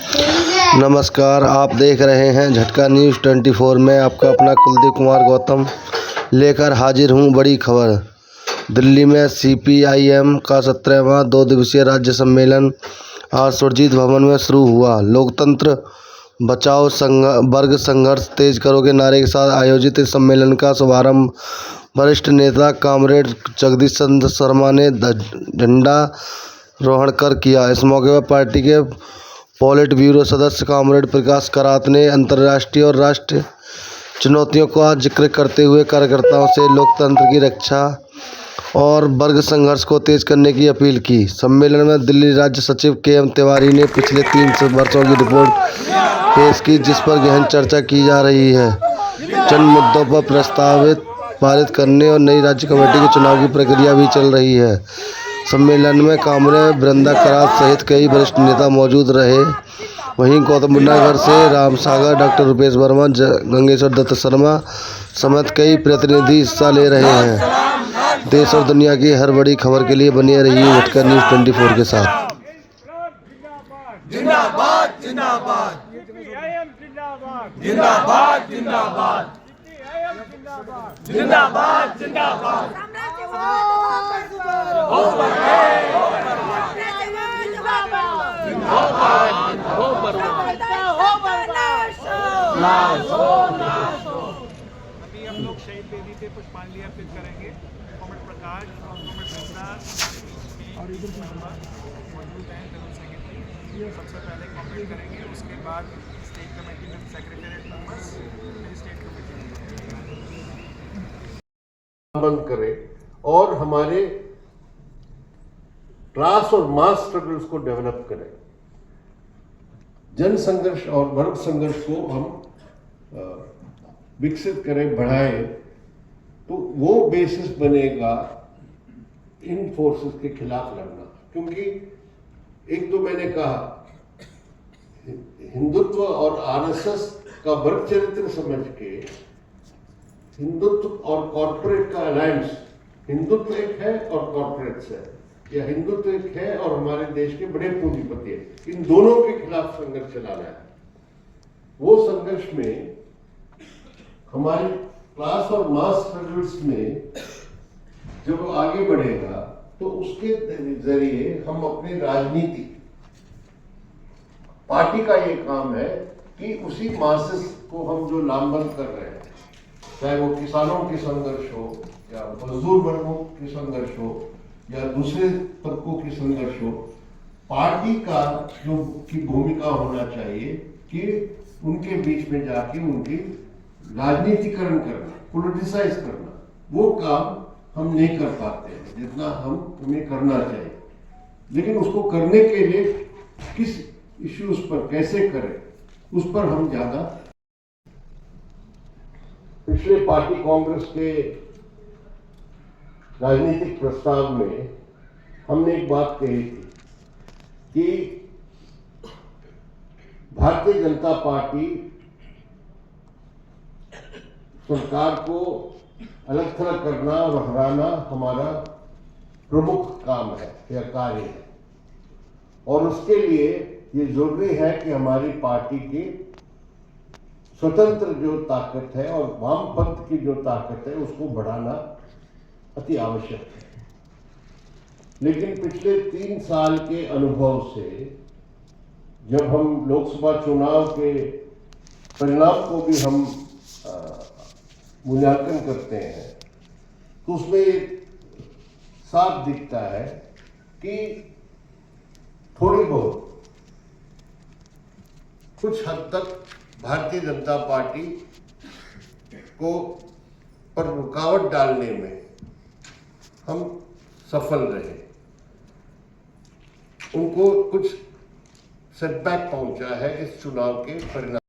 नमस्कार, आप देख रहे हैं झटका न्यूज़ 24 में आपका अपना कुलदीप कुमार गौतम लेकर हाजिर हूं बड़ी खबर। दिल्ली में सीपीआईएम का 17वां 2 दिवसीय राज्य सम्मेलन आज सुरजीत भवन में शुरू हुआ। लोकतंत्र बचाओ वर्ग संघर्ष तेज करो के नारे के साथ आयोजित इस सम्मेलन का शुभारंभ वरिष्ठ नेता कॉमरेड जगदीश चंद्र शर्मा ने झंडारोहण कर किया। इस मौके पर पार्टी के पॉलिट ब्यूरो सदस्य कॉमरेड प्रकाश करात ने अंतर्राष्ट्रीय और राष्ट्रीय चुनौतियों का जिक्र करते हुए कार्यकर्ताओं से लोकतंत्र की रक्षा और वर्ग संघर्ष को तेज करने की अपील की। सम्मेलन में दिल्ली राज्य सचिव के.एम. तिवारी ने पिछले 3 वर्षों की रिपोर्ट पेश की, जिस पर गहन चर्चा की जा रही है। चंद मुद्दों पर प्रस्तावित पारित करने और नई राज्य कमेटी के चुनाव की प्रक्रिया भी चल रही है। सम्मेलन में कॉमरेड बृंदा करात सहित कई वरिष्ठ नेता मौजूद रहे। वहीं गौतम बुद्ध नगर से राम सागर, डॉक्टर रुपेश वर्मा, गंगेश्वर दत्त शर्मा समेत कई प्रतिनिधि हिस्सा ले रहे हैं। देश और दुनिया की हर बड़ी खबर के लिए बने रहिए झटका न्यूज़ 24 के साथ। जिंदाबाद जिंदाबाद जिंदाबाद जिंदाबाद जिंदाबाद जिंदाबाद अभी हम लोग शहीद बेदी पे पुष्पांजलि अर्पित करेंगे। कॉमरेड प्रकाश और कॉमरेड बृंदा और मौजूद हैं जनरल सेक्रेटरी। सबसे पहले कॉमरेड करेंगे, उसके बाद स्टेट कमेटी में सेक्रेटरीट मेंबर्स, स्टेट कमेटी बंद करें और हमारे क्लास और मास स्ट्रगल्स को डेवलप करें। जन संघर्ष और वर्ग संघर्ष को हम विकसित करें, बढ़ाएं, तो वो बेसिस बनेगा इन फोर्सेस के खिलाफ लड़ना। क्योंकि एक तो मैंने कहा, हिंदुत्व और आरएसएस का वर्ग चरित्र समझ के हिंदुत्व और कॉर्पोरेट का अलायंस, हिंदुत्व एक है और कॉर्पोरेट है, या हिंदुत्व एक है और हमारे देश के बड़े पूंजीपति है, इन दोनों के खिलाफ संघर्ष चलाना है। वो संघर्ष में हमारे क्लास और मास स्ट्रगल्स में जब आगे बढ़ेगा तो उसके जरिए हम अपनी राजनीति, पार्टी का ये काम है कि उसी मासेस को हम जो लामबंद कर रहे हैं, चाहे वो किसानों की संघर्ष हो या मजदूर वर्गों की संघर्ष हो या दूसरे तबकों की संघर्ष हो, पार्टी का जो की भूमिका होना चाहिए कि उनके बीच में जाके उनकी राजनीतिकरण करना, पॉलिटिसाइज करना, वो काम हम नहीं कर पाते हैं जितना हम उन्हें करना चाहिए। लेकिन उसको करने के लिए किस इश्यूज पर कैसे करें, उस पर हम ज्यादा। पिछले पार्टी कांग्रेस के राजनीतिक प्रस्ताव में हमने एक बात कही थी कि भारतीय जनता पार्टी सरकार को अलग थलग करना और हराना हमारा प्रमुख काम है या कार्य है, और उसके लिए ये जरूरी है कि हमारी पार्टी की स्वतंत्र जो ताकत है और वामपंथ की जो ताकत है उसको बढ़ाना अति आवश्यक है। लेकिन पिछले 3 साल के अनुभव से जब हम लोकसभा चुनाव के परिणाम को भी हम मूल्यांकन करते हैं तो उसमें साफ दिखता है कि थोड़ी बहुत कुछ हद तक भारतीय जनता पार्टी को पर रुकावट डालने में हम सफल रहे। उनको कुछ सेटबैक पहुंचा है इस चुनाव के परिणाम।